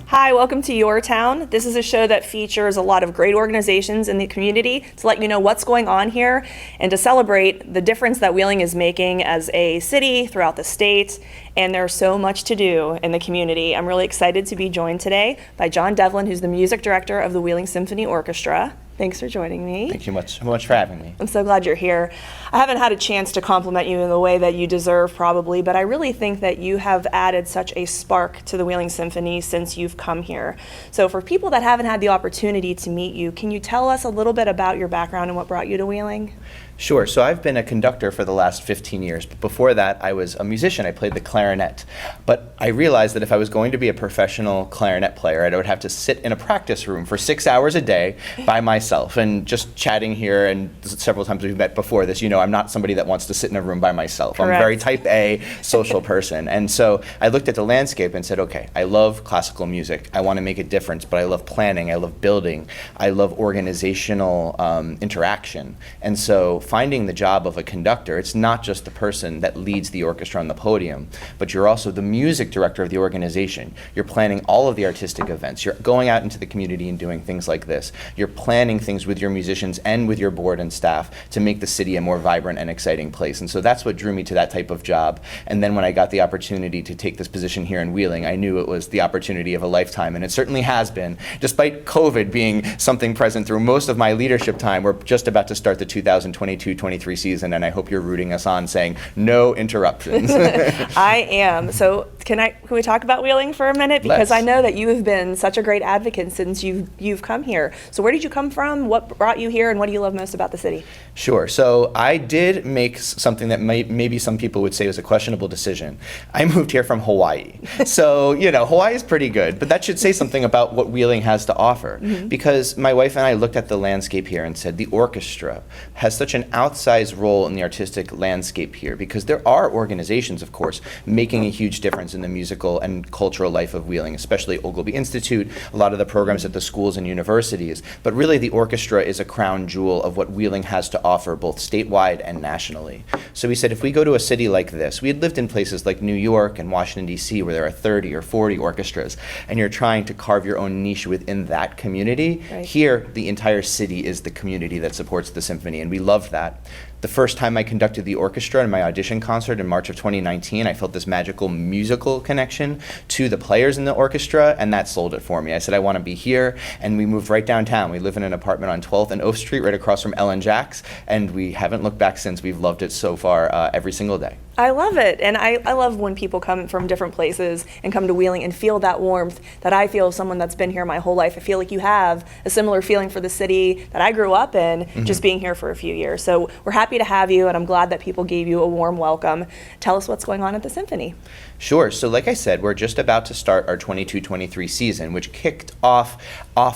Hi, welcome to Your Town. This is a show that features a lot of great organizations in the community to let you know what's going on here and to celebrate the difference that Wheeling is making as a city throughout the state. And there's so much to do in the community. I'm really excited to be joined today by John Devlin, who's the music director of the Wheeling Symphony Orchestra. Thanks for joining me. Thank you so much for having me. I'm so glad you're here. I haven't had a chance to compliment you in the way that you deserve probably, but I really think that you have added such a spark to the Wheeling Symphony since you've come here. So for people that haven't had the opportunity to meet you, can you tell us a little bit about your background and what brought you to Wheeling? Sure. So I've been a conductor for the last 15 years. But before that, I was a musician. I played the clarinet. But I realized that if I was going to be a professional clarinet player, I would have to sit in a practice room for 6 hours a day by myself. And just chatting here, and several times we've met before this, you know, I'm not somebody that wants to sit in a room by myself. Correct. I'm a very type A social person. And so I looked at the landscape and said, okay, I love classical music. I want to make a difference, but I love planning. I love building. I love organizational interaction. And so finding the job of a conductor, it's not just the person that leads the orchestra on the podium, but you're also the music director of the organization. You're planning all of the artistic events. You're going out into the community and doing things like this. You're planning things with your musicians and with your board and staff to make the city a more vibrant and exciting place. And so that's what drew me to that type of job. And then when I got the opportunity to take this position here in Wheeling, I knew it was the opportunity of a lifetime, and it certainly has been. Despite COVID being something present through most of my leadership time, we're just about to start the 2022-23 season, and I hope you're rooting us on, saying no interruptions. I am. So can we talk about Wheeling for a minute? Because I know that you have been such a great advocate since you've come here. So where did you come from? What brought you here, and what do you love most about the city? Sure. So I did make something that maybe some people would say was a questionable decision. I moved here from Hawaii. So, you know, Hawaii is pretty good, but that should say something about what Wheeling has to offer. Mm-hmm. Because my wife and I looked at the landscape here and said the orchestra has such an outsized role in the artistic landscape here, because there are organizations, of course, making a huge difference in the musical and cultural life of Wheeling, especially Ogilvy Institute, a lot of the programs at the schools and universities. But really the orchestra is a crown jewel of what Wheeling has to offer both statewide and nationally. So we said if we go to a city like this, we had lived in places like New York and Washington, D.C., where there are 30 or 40 orchestras, and you're trying to carve your own niche within that community. Right. Here, the entire city is the community that supports the symphony, and we loved that. The first time I conducted the orchestra in my audition concert in March of 2019, I felt this magical musical connection to the players in the orchestra, and that sold it for me. I said, I want to be here, and we moved right downtown. We live in an apartment on 12th and Oak Street, right across from Ellen Jack's, and we haven't looked back since. We've loved it so far every single day. I love it, and I love when people come from different places and come to Wheeling and feel that warmth that I feel as someone that's been here my whole life. I feel like you have a similar feeling for the city that I grew up in, mm-hmm. just being here for a few years. So we're happy to have you, and I'm glad that people gave you a warm welcome. Tell us what's going on at the Symphony. Sure. So like I said, we're just about to start our 22-23 season, which kicked off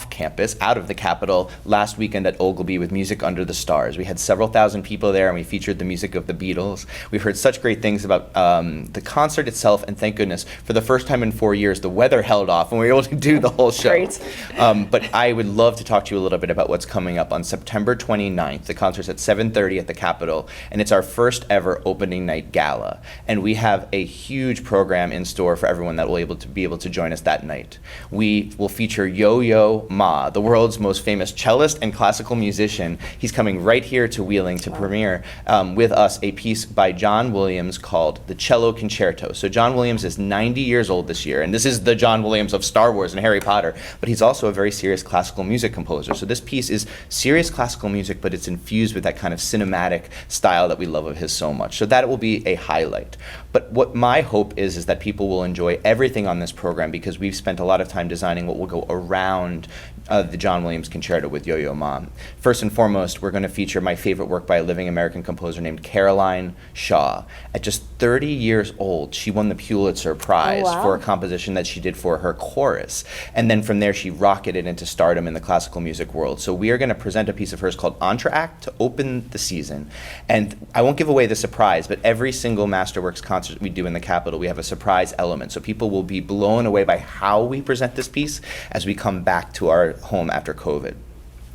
campus, out of the Capitol, last weekend at Ogilvy with Music Under the Stars. We had several thousand people there, and we featured the music of the Beatles. We've heard such great things about the concert itself, and thank goodness, for the first time in 4 years, the weather held off, and we were able to do the whole show. Great. But I would love to talk to you a little bit about what's coming up on September 29th. The concert's at 7:30 at the Capitol, and it's our first ever opening night gala. And we have a huge program in store for everyone that will be able to join us that night. We will feature Yo-Yo Ma, the world's most famous cellist and classical musician. He's coming right here to Wheeling to premiere with us a piece by John Williams called The Cello Concerto. So John Williams is 90 years old this year, and this is the John Williams of Star Wars and Harry Potter, but he's also a very serious classical music composer. So this piece is serious classical music, but it's infused with that kind of cinematic style that we love of his so much. So that will be a highlight. But what my hope is that people will enjoy everything on this program, because we've spent a lot of time designing what will go around the John Williams Concerto with Yo-Yo Ma. First and foremost, we're going to feature my favorite work by a living American composer named Caroline Shaw. At just 30 years old, she won the Pulitzer Prize for a composition that she did for her chorus. And then from there, she rocketed into stardom in the classical music world. So we are going to present a piece of hers called Entr'acte to open the season. And I won't give away the surprise, but every single Masterworks concert we do in the Capitol, we have a surprise element. So people will be blown away by how we present this piece as we come back to our home after COVID.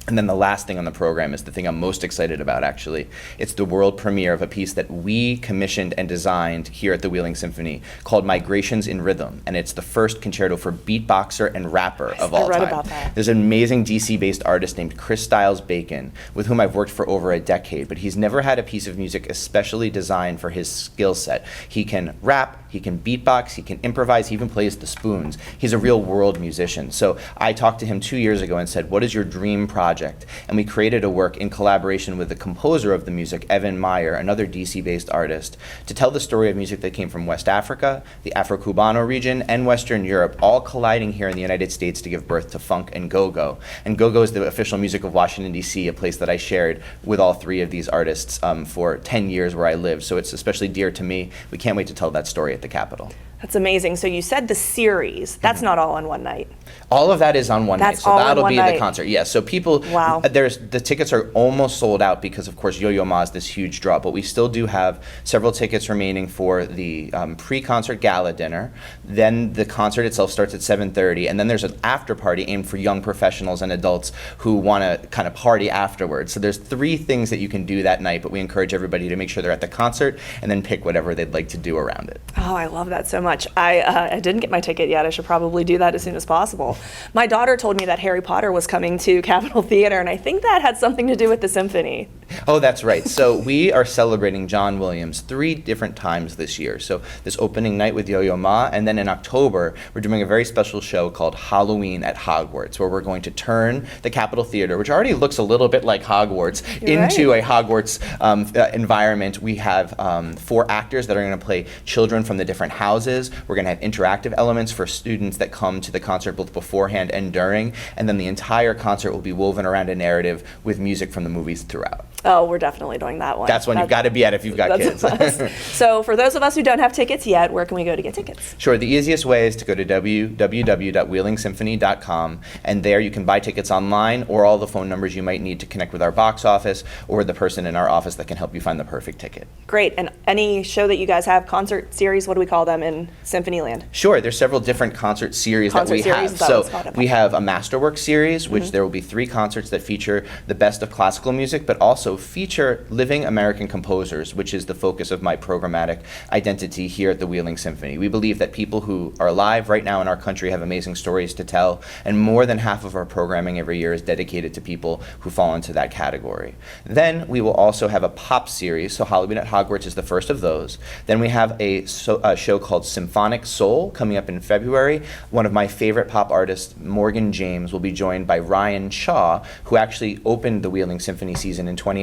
And then the last thing on the program is the thing I'm most excited about, actually. It's the world premiere of a piece that we commissioned and designed here at the Wheeling Symphony called Migrations in Rhythm. And it's the first concerto for beatboxer and rapper of all time. I read about that. There's an amazing DC-based artist named Chris Styles Bacon, with whom I've worked for over a decade, but he's never had a piece of music especially designed for his skill set. He can rap, he can beatbox, he can improvise, he even plays the spoons. He's a real world musician. So I talked to him 2 years ago and said, what is your dream project? And we created a work in collaboration with the composer of the music, Evan Meyer, another DC-based artist, to tell the story of music that came from West Africa, the Afro-Cubano region, and Western Europe, all colliding here in the United States to give birth to funk and go-go. And go-go is the official music of Washington, D.C., a place that I shared with all three of these artists for 10 years where I lived. So it's especially dear to me. We can't wait to tell that story at the Capitol. That's amazing. So you said the series. That's not all on one night. All of that is on one night, That's so all in that'll one be night. the concert. Yes, so people, Wow. the tickets are almost sold out because, of course, Yo-Yo Ma is this huge draw, but we still do have several tickets remaining for the pre-concert gala dinner. Then the concert itself starts at 7:30, and then there's an after party aimed for young professionals and adults who want to kind of party afterwards. So there's 3 things that you can do that night, but we encourage everybody to make sure they're at the concert and then pick whatever they'd like to do around it. Oh, I love that so much. I didn't get my ticket yet. I should probably do that as soon as possible. My daughter told me that Harry Potter was coming to Capitol Theater, and I think that had something to do with the symphony. Oh, that's right. So we are celebrating John Williams 3 different times this year. So this opening night with Yo-Yo Ma, and then in October, we're doing a very special show called Halloween at Hogwarts, where we're going to turn the Capitol Theater, which already looks a little bit like Hogwarts, You're into right. a Hogwarts environment. We have 4 actors that are going to play children from the different houses. We're going to have interactive elements for students that come to the concert both beforehand and during, and then the entire concert will be woven around a narrative with music from the movies throughout. Oh, we're definitely doing that one. That's one you've got to be at if you've got kids. That's a must. So for those of us who don't have tickets yet, where can we go to get tickets? Sure, the easiest way is to go to www.wheelingsymphony.com, and there you can buy tickets online or all the phone numbers you might need to connect with our box office or the person in our office that can help you find the perfect ticket. Great. And any show that you guys have, concert series, what do we call them in Symphonyland? Sure, there's several different concert series that Concert we series, have. is that what So it's called? we have a Masterwork series, which there will be 3 concerts that feature the best of classical music, but also feature living American composers, which is the focus of my programmatic identity here at the Wheeling Symphony. We believe that people who are alive right now in our country have amazing stories to tell, and more than half of our programming every year is dedicated to people who fall into that category. Then we will also have a pop series, so Halloween at Hogwarts is the first of those. Then we have a show called Symphonic Soul coming up in February. One of my favorite pop artists, Morgan James, will be joined by Ryan Shaw, who actually opened the Wheeling Symphony season in 2019.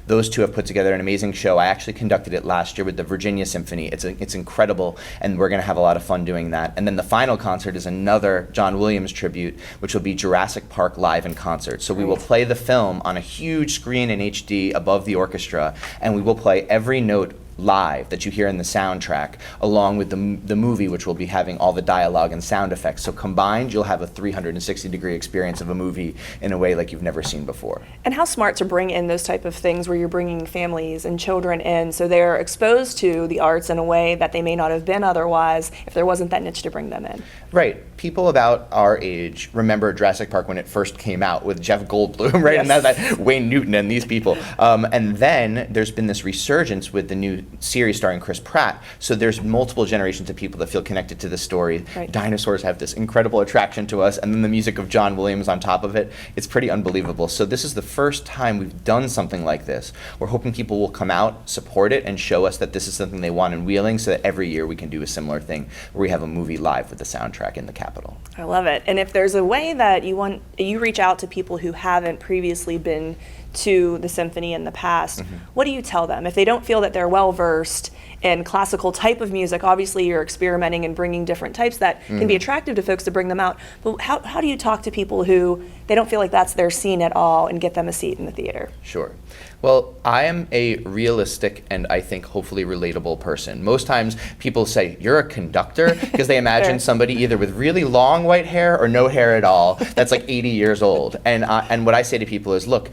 Those two have put together an amazing show. I actually conducted it last year with the Virginia Symphony. It's incredible, and we're going to have a lot of fun doing that. And then the final concert is another John Williams tribute, which will be Jurassic Park live in concert. So we will play the film on a huge screen in HD above the orchestra, and we will play every note live that you hear in the soundtrack, along with the movie, which will be having all the dialogue and sound effects. So combined, you'll have a 360-degree experience of a movie in a way like you've never seen before. And how smart to bring in those type of things where you're bringing families and children in so they're exposed to the arts in a way that they may not have been otherwise if there wasn't that niche to bring them in. Right. People about our age remember Jurassic Park when it first came out with Jeff Goldblum, right? Yes. And that Wayne Newton and these people. And then there's been this resurgence with the new series starring Chris Pratt. So there's multiple generations of people that feel connected to the story. Right. Dinosaurs have this incredible attraction to us, and then the music of John Williams on top of it. It's pretty unbelievable. So this is the first time we've done something like this. We're hoping people will come out, support it, and show us that this is something they want in Wheeling, so that every year we can do a similar thing where we have a movie live with the soundtrack in the Capitol. I love it. And if there's a way that you reach out to people who haven't previously been to the symphony in the past, what do you tell them? If they don't feel that they're well versed in classical type of music, obviously you're experimenting and bringing different types that can be attractive to folks to bring them out. But how do you talk to people who they don't feel like that's their scene at all and get them a seat in the theater? Sure. Well, I am a realistic and I think hopefully relatable person. Most times people say, you're a conductor, because they imagine Fair. somebody either with really long white hair or no hair at all that's like 80 years old. And what I say to people is, look,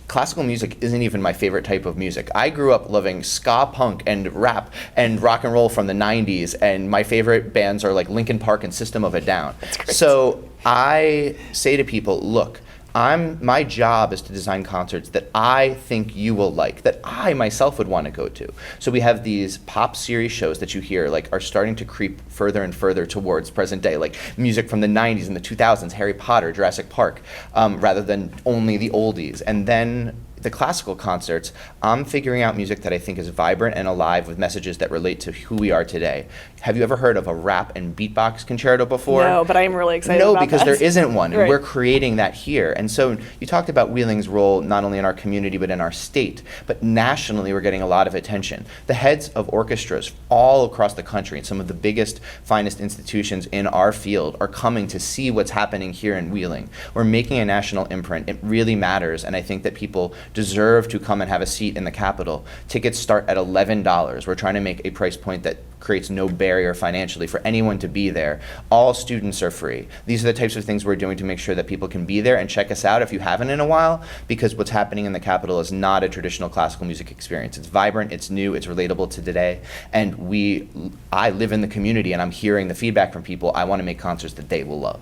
classical music isn't even my favorite type of music. I grew up loving ska punk and rap and rock and roll from the 90s, and my favorite bands are like Linkin Park and System of a Down. So I say to people, look, My job is to design concerts that I think you will like, that I myself would want to go to. So we have these pop series shows that you hear like are starting to creep further and further towards present day, like music from the 90s and the 2000s, Harry Potter, Jurassic Park, rather than only the oldies. And then the classical concerts, I'm figuring out music that I think is vibrant and alive with messages that relate to who we are today. Have you ever heard of a rap and beatbox concerto before? No, but I am really excited No, about because that. there isn't one, and Right. we're creating that here. And so you talked about Wheeling's role not only in our community but in our state, but nationally we're getting a lot of attention. The heads of orchestras all across the country and some of the biggest, finest institutions in our field are coming to see what's happening here in Wheeling. We're making a national imprint. It really matters, and I think that people deserve to come and have a seat in the Capitol. Tickets start at $11. We're trying to make a price point that creates no barrier financially for anyone to be there. All students are free. These are the types of things we're doing to make sure that people can be there and check us out if you haven't in a while, because what's happening in the Capitol is not a traditional classical music experience. It's vibrant, it's new, it's relatable to today, and I live in the community and I'm hearing the feedback from people. I want to make concerts that they will love.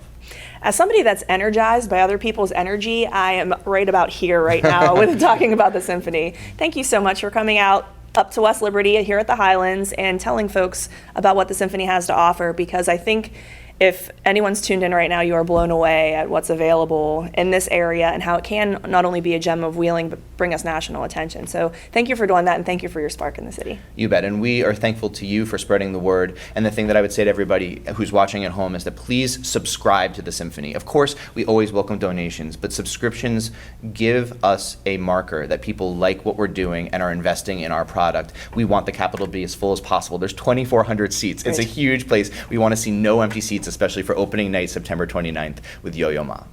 As somebody that's energized by other people's energy, I am right about here right now with talking about the symphony. Thank you so much for coming out up to West Liberty here at the Highlands and telling folks about what the symphony has to offer, because I think if anyone's tuned in right now, you are blown away at what's available in this area and how it can not only be a gem of Wheeling, but bring us national attention. So thank you for doing that, and thank you for your spark in the city. You bet, and we are thankful to you for spreading the word. And the thing that I would say to everybody who's watching at home is that please subscribe to the symphony. Of course, we always welcome donations, but subscriptions give us a marker that people like what we're doing and are investing in our product. We want the Capitol to be as full as possible. There's 2,400 seats. It's a Right. huge place. We want to see no empty seats, especially for opening night, September 29th, with Yo-Yo Ma.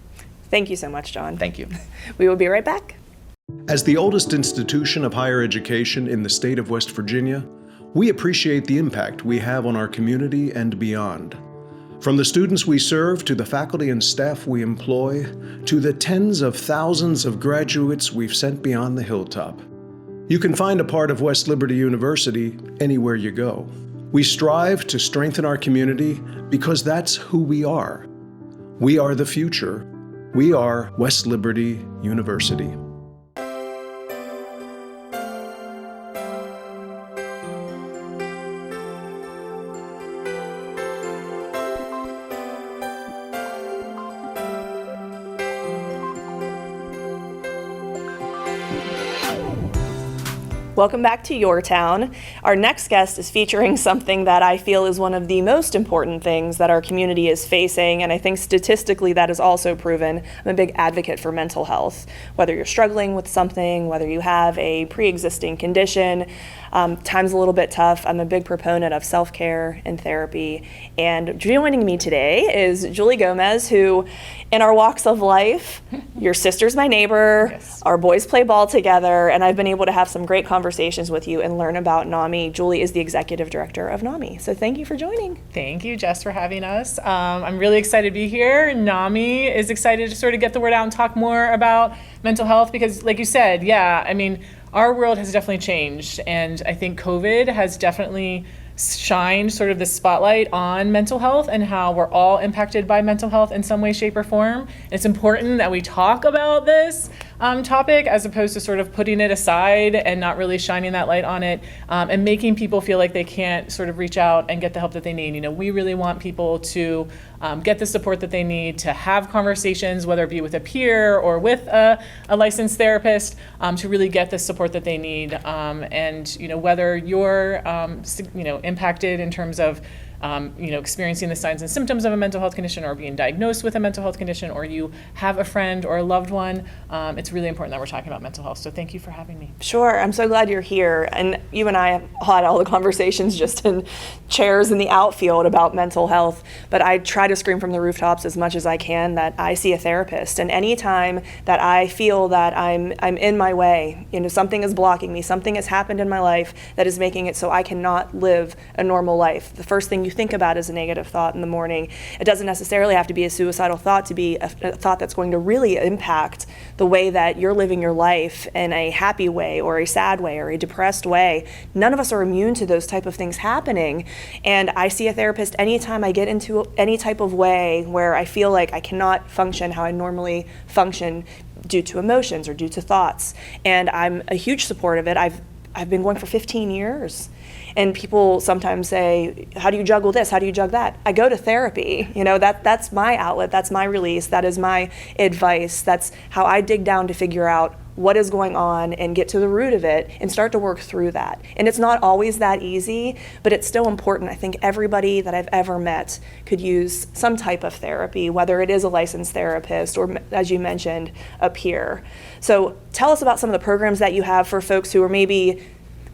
Thank you so much, John. Thank you. We will be right back. As the oldest institution of higher education in the state of West Virginia, we appreciate the impact we have on our community and beyond. From the students we serve, to the faculty and staff we employ, to the tens of thousands of graduates we've sent beyond the hilltop. You can find a part of West Liberty University anywhere you go. We strive to strengthen our community because that's who we are. We are the future. We are West Liberty University. Welcome back to Your Town. Our next guest is featuring something that I feel is one of the most important things that our community is facing, and I think statistically that is also proven. I'm a big advocate for mental health. Whether you're struggling with something, whether you have a pre-existing condition, time's a little bit tough. I'm a big proponent of self-care and therapy. And joining me today is Julie Gomez, who, in our walks of life, your sister's my neighbor, Yes. our boys play ball together, and I've been able to have some great conversations with you and learn about NAMI. Julie is the executive director of NAMI. So thank you for joining. Thank you, Jess, for having us. I'm really excited to be here. NAMI is excited to sort of get the word out and talk more about mental health because, like you said, our world has definitely changed, and I think COVID has definitely shined sort of the spotlight on mental health and how we're all impacted by mental health in some way, shape, or form. And it's important that we talk about this topic as opposed to sort of putting it aside and not really shining that light on it, and making people feel like they can't sort of reach out and get the help that they need. You know, we really want people to get the support that they need, to have conversations, whether it be with a peer or with a licensed therapist, to really get the support that they need. And whether you're impacted in terms of experiencing the signs and symptoms of a mental health condition or being diagnosed with a mental health condition, or you have a friend or a loved one, it's really important that we're talking about mental health. So thank you for having me. Sure, I'm so glad you're here. And you and I have had all the conversations just in chairs in the outfield about mental health, but I try to scream from the rooftops as much as I can that I see a therapist. And anytime that I feel that I'm in my way, something is blocking me, something has happened in my life that is making it so I cannot live a normal life, the first thing you think about as a negative thought in the morning. It doesn't necessarily have to be a suicidal thought to be a thought that's going to really impact the way that you're living your life in a happy way or a sad way or a depressed way. None of us are immune to those type of things happening. And I see a therapist anytime I get into any type of way where I feel like I cannot function how I normally function due to emotions or due to thoughts. And I'm a huge supporter of it. I've been going for 15 years. And people sometimes say, how do you juggle this? How do you juggle that? I go to therapy. That's my outlet. That's my release. That is my advice. That's how I dig down to figure out what is going on and get to the root of it and start to work through that. And it's not always that easy, but it's still important. I think everybody that I've ever met could use some type of therapy, whether it is a licensed therapist or, as you mentioned, a peer. So tell us about some of the programs that you have for folks who are maybe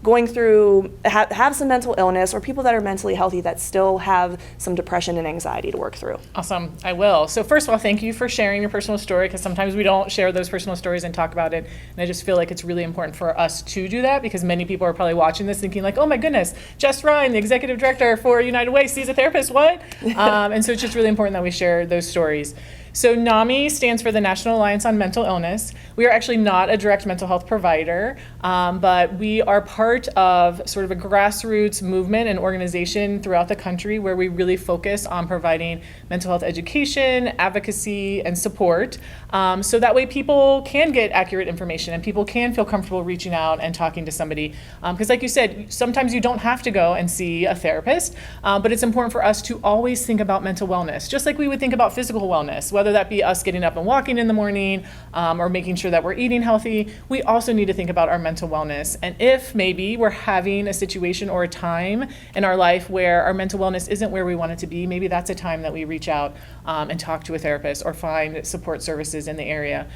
going through, have some mental illness, or people that are mentally healthy that still have some depression and anxiety to work through. Awesome, I will. So first of all, thank you for sharing your personal story, because sometimes we don't share those personal stories and talk about it. And I just feel like it's really important for us to do that, because many people are probably watching this thinking like, oh my goodness, Jess Ryan, the executive director for United Way, sees a therapist, what? And so it's just really important that we share those stories. So NAMI stands for the National Alliance on Mental Illness. We are actually not a direct mental health provider, but we are part of sort of a grassroots movement and organization throughout the country where we really focus on providing mental health education, advocacy, and support. So that way people can get accurate information and people can feel comfortable reaching out and talking to somebody. Because like you said, sometimes you don't have to go and see a therapist, but it's important for us to always think about mental wellness, just like we would think about physical wellness, whether that be us getting up and walking in the morning or making sure that we're eating healthy. We also need to think about our mental wellness. And if maybe we're having a situation or a time in our life where our mental wellness isn't where we want it to be, maybe that's a time that we reach out and talk to a therapist or find support services in the area.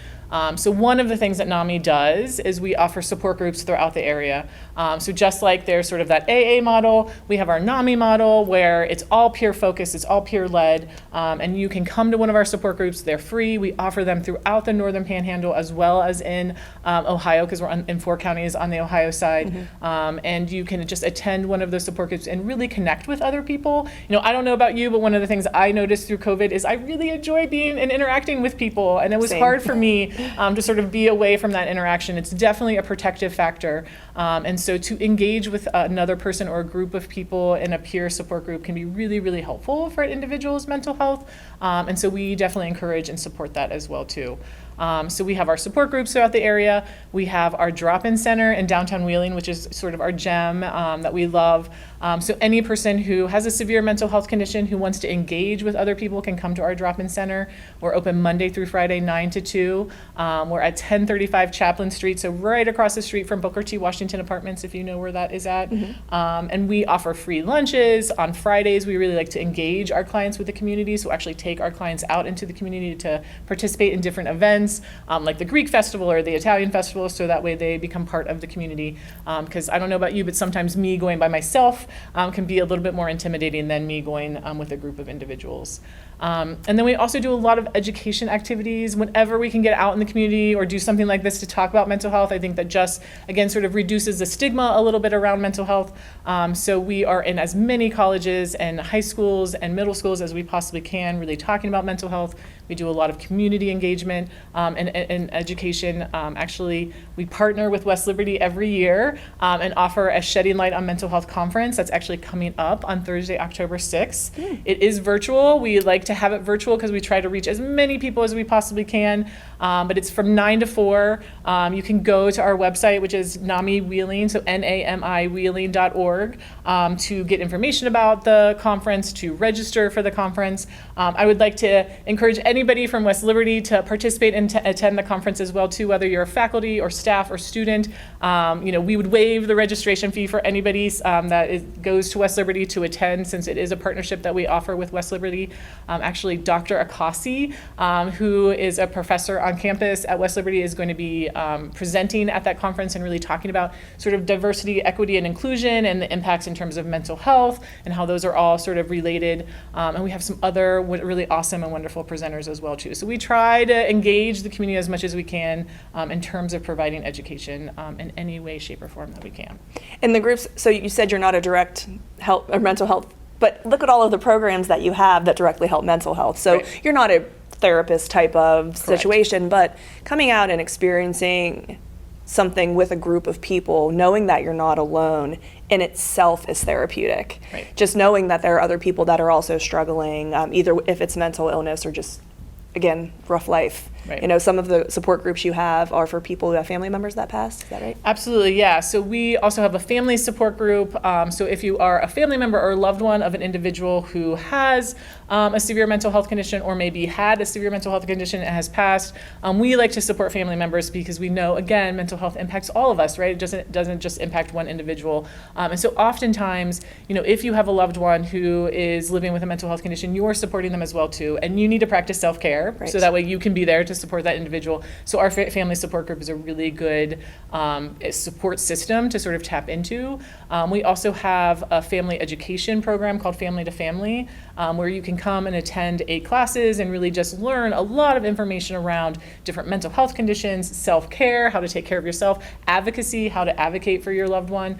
So one of the things that NAMI does is we offer support groups throughout the area. So just like there's sort of that AA model, we have our NAMI model where it's all peer focused, it's all peer led, and you can come to one of our support groups. They're free. We offer them throughout the Northern Panhandle as well as in Ohio, because we're in 4 counties on the Ohio side. Mm-hmm. And you can just attend one of those support groups and really connect with other people. I don't know about you, but one of the things I noticed through COVID is I really enjoy being and interacting with people, and it was hard for me to sort of be away from that interaction. It's definitely a protective factor. And so to engage with another person or a group of people in a peer support group can be really, really helpful for an individual's mental health. And so we definitely encourage and support that as well too. So we have our support groups throughout the area. We have our drop-in center in downtown Wheeling, which is sort of our gem that we love. So any person who has a severe mental health condition who wants to engage with other people can come to our drop-in center. We're open Monday through Friday, 9 to 2. We're at 1035 Chaplin Street, so right across the street from Booker T. Washington Apartments, if you know where that is at. Mm-hmm. And we offer free lunches. On Fridays, we really like to engage our clients with the community, so actually take our clients out into the community to participate in different events, like the Greek festival or the Italian festival, so that way they become part of the community. Because I don't know about you, but sometimes me going by myself can be a little bit more intimidating than me going with a group of individuals. And then we also do a lot of education activities whenever we can get out in the community or do something like this to talk about mental health. I think that just, again, sort of reduces the stigma a little bit around mental health. So we are in as many colleges and high schools and middle schools as we possibly can, really talking about mental health. We do a lot of community engagement and education. Actually, we partner with West Liberty every year and offer a Shedding Light on Mental Health conference that's actually coming up on Thursday, October 6th. It is virtual. We like to have it virtual because we try to reach as many people as we possibly can. But it's from 9 to 4. You can go to our website, which is NAMI Wheeling, so NAMI Wheeling.org, to get information about the conference, to register for the conference. I would like to encourage anybody from West Liberty to participate and to attend the conference as well too, whether you're a faculty or staff or student. We would waive the registration fee for anybody that goes to West Liberty to attend, since it is a partnership that we offer with West Liberty. Actually, Dr. Akasi, who is a professor on campus at West Liberty, is going to be presenting at that conference and really talking about sort of diversity, equity, and inclusion and the impacts in terms of mental health and how those are all sort of related. And we have some other really awesome and wonderful presenters as well too. So we try to engage the community as much as we can in terms of providing education in any way, shape, or form that we can. And the groups, so you said you're not a direct health or mental health but look at all of the programs that you have that directly help mental health. So Right. you're not a therapist type of situation, but coming out and experiencing something with a group of people, knowing that you're not alone in itself is therapeutic. Right. Just knowing that there are other people that are also struggling, either if it's mental illness or just, again, rough life. Right. You know, some of the support groups you have are for people who have family members that passed. Is that right? Absolutely, yeah. So we also have a family support group. So if you are a family member or a loved one of an individual who has a severe mental health condition, or maybe had a severe mental health condition and has passed, we like to support family members because we know, again, mental health impacts all of us, right? It doesn't just impact one individual. And so oftentimes, you know, if you have a loved one who is living with a mental health condition, you're supporting them as well too. And you need to practice self-care, Right. so that way you can be there to support that individual. So our family support group is a really good support system to sort of tap into. We also have a family education program called Family to Family, where you can come and attend 8 classes and really just learn a lot of information around different mental health conditions, self-care, how to take care of yourself, advocacy, how to advocate for your loved one.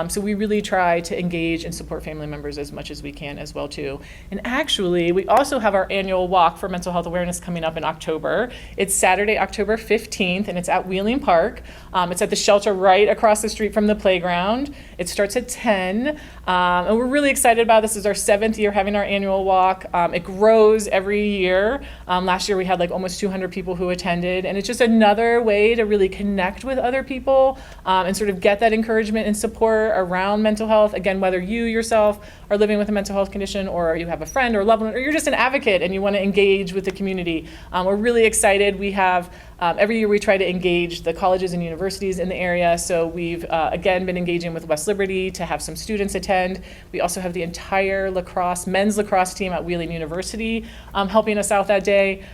So we really try to engage and support family members as much as we can as well too. And actually, we also have our annual walk for mental health awareness coming up in October. It's Saturday, October 15th, and it's at Wheeling Park. It's at the shelter right across the street from the playground. It starts at 10, and we're really excited about this. This is our 7th year having our annual walk. It grows every year. Last year we had like almost 200 people who attended, and it's just another way to really connect with other people and sort of get that encouragement and support around mental health. Again, whether you yourself are living with a mental health condition, or you have a friend or a loved one, or you're just an advocate and you want to engage with the community. We're really excited. We have every year we try to engage the colleges and universities in the area. So we've again been engaging with West Liberty to have some students attend. We also have the entire men's lacrosse team at Wheeling University helping us out that day.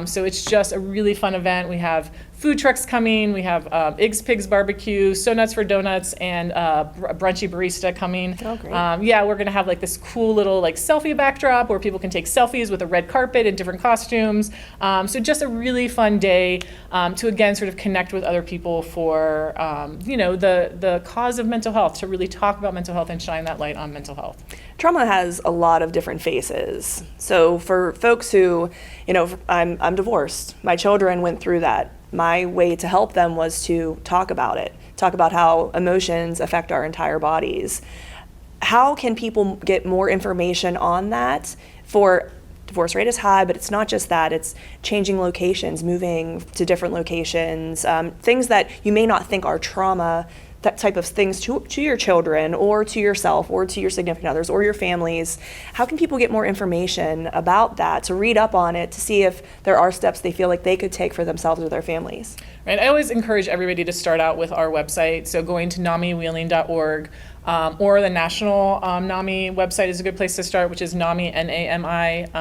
So it's just a really fun event. We have food trucks coming. We have Iggs Pigs Barbecue, So Nuts for Donuts, and Brunchy Barista coming. Oh, great. Yeah, we're gonna have like this cool little like selfie backdrop where people can take selfies with a red carpet in different costumes. So just a really fun day to again sort of connect with other people for you know, the cause of mental health, to really talk about mental health and shine that light on mental health. Trauma has a lot of different faces. So for folks who, you know, I'm divorced. My children went through that. My way to help them was to talk about it, talk about how emotions affect our entire bodies. How can people get more information on that? For divorce rate is high, but it's not just that. It's changing locations, moving to different locations, things that you may not think are trauma, that type of things to your children or to yourself or to your significant others or your families. How can people get more information about that, to read up on it, to see if there are steps they feel like they could take for themselves or their families? Right. I always encourage everybody to start out with our website. So going to NAMIwheeling.org or the national NAMI website is a good place to start, which is NAMI.org.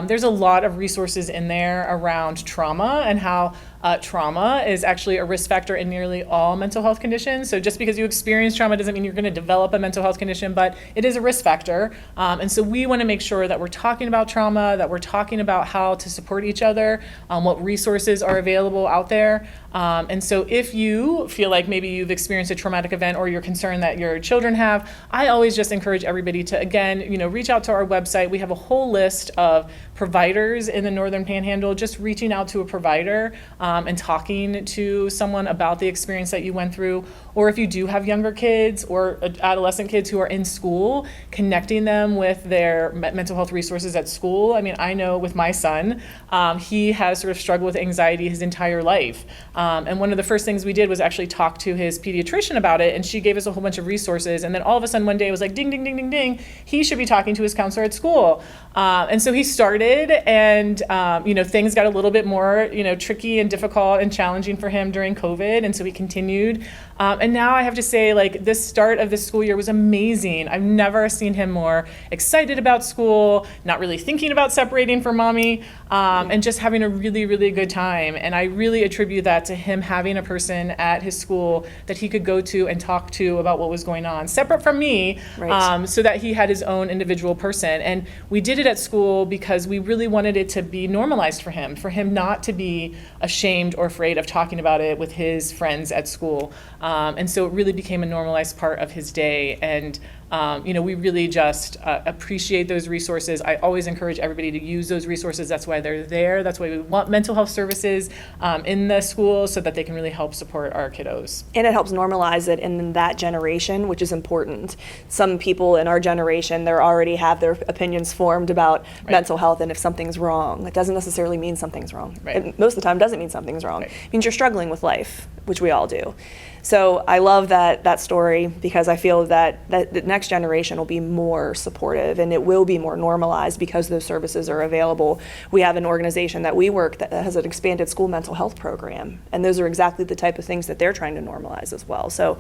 There's a lot of resources in there around trauma and how trauma is actually a risk factor in nearly all mental health conditions. So just because you experience trauma doesn't mean you're going to develop a mental health condition, but it is a risk factor. And so we want to make sure that we're talking about trauma, that we're talking about how to support each other, what resources are available out there. And so if you feel like maybe you've experienced a traumatic event or you're concerned that your children have, I always just encourage everybody to, again, you know, reach out to our website. We have a whole list of providers in the Northern Panhandle. Just reaching out to a provider and talking to someone about the experience that you went through. Or if you do have younger kids or adolescent kids who are in school, connecting them with their mental health resources at school. I mean, I know with my son, he has sort of struggled with anxiety his entire life. And one of the first things we did was actually talk to his pediatrician about it, and she gave us a whole bunch of resources. And then all of a sudden one day it was like, ding, ding, ding, ding, ding, he should be talking to his counselor at school. And so he started, and you know, things got a little bit more, you know, tricky and difficult and challenging for him during COVID. And so he continued. And now I have to say, like, this start of this school year was amazing. I've never seen him more excited about school, not really thinking about separating from mommy, and just having a really, really good time. And I really attribute that to him having a person at his school that he could go to and talk to about what was going on, separate from me, Right. so that he had his own individual person. And we did it at school because we really wanted it to be normalized for him not to be ashamed or afraid of talking about it with his friends at school. And so it really became a normalized part of his day. And We really just appreciate those resources. I always encourage everybody to use those resources. That's why they're there. That's why we want mental health services in the schools so that they can really help support our kiddos. And it helps normalize it in that generation, which is important. Some people in our generation, they already have their opinions formed about mental health, and if something's wrong, it doesn't necessarily mean something's wrong. Right. It, most of the time, doesn't mean something's wrong. Right. It means you're struggling with life, which we all do. So I love that story, because I feel that the next generation will be more supportive, and it will be more normalized because those services are available. We have an organization that we work that has an expanded school mental health program, and those are exactly the type of things that they're trying to normalize as well. So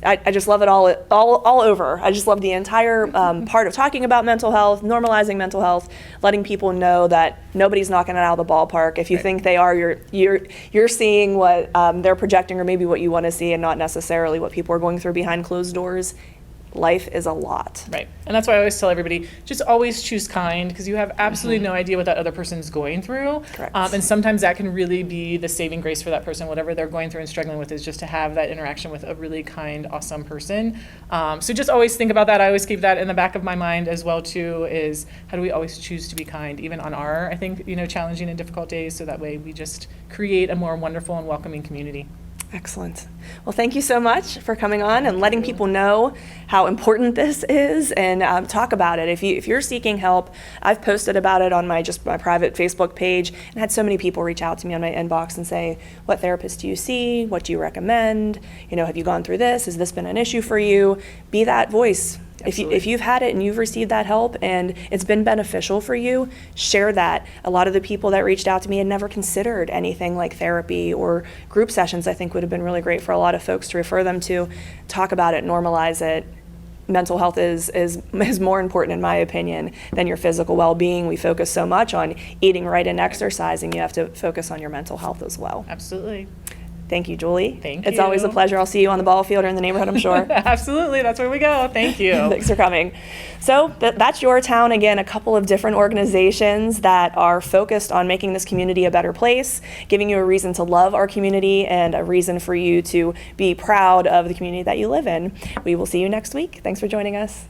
I just love it all over. I just love the entire part of talking about mental health, normalizing mental health, letting people know that nobody's knocking it out of the ballpark. If you think they are, you're seeing what they're projecting, or maybe what you want to see, and not necessarily what people are going through behind closed doors. Life is a lot. Right. And that's why I always tell everybody, just always choose kind, because you have absolutely no idea what that other person's going through. Correct. And sometimes that can really be the saving grace for that person. Whatever they're going through and struggling with is just to have that interaction with a really kind, awesome person. So just always think about that. I always keep that in the back of my mind as well, too, is how do we always choose to be kind, even on our, I think, challenging and difficult days, so that way we just create a more wonderful and welcoming community. Excellent. Well, thank you so much for coming on and letting people know how important this is, and talk about it. If you're seeking help, I've posted about it on my private Facebook page, and had so many people reach out to me on my inbox and say, what therapist do you see? What do you recommend? Have you gone through this? Has this been an issue for you? Be that voice. If you've had it and you've received that help and it's been beneficial for you, share that. A lot of the people that reached out to me had never considered anything like therapy or group sessions. I think would have been really great for a lot of folks to refer them to. Talk about it, normalize it. Mental health is more important, in my opinion, than your physical well-being. We focus so much on eating right and exercising. You have to focus on your mental health as well. Absolutely. Thank you, Julie. Thank It's you. always a pleasure. I'll see you on the ball field or in the neighborhood, I'm sure. Absolutely. That's where we go. Thank you. Thanks for coming. So that's Your Town. Again, a couple of different organizations that are focused on making this community a better place, giving you a reason to love our community and a reason for you to be proud of the community that you live in. We will see you next week. Thanks for joining us.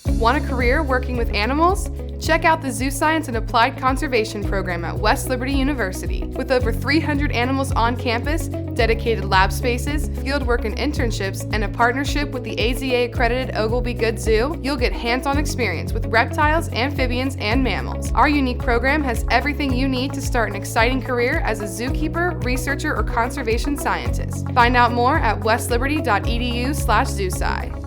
Want a career working with animals? Check out the Zoo Science and Applied Conservation program at West Liberty University. With over 300 animals on campus, dedicated lab spaces, fieldwork and internships, and a partnership with the AZA-accredited Oglebay Good Zoo, you'll get hands-on experience with reptiles, amphibians, and mammals. Our unique program has everything you need to start an exciting career as a zookeeper, researcher, or conservation scientist. Find out more at westliberty.edu/zoosci.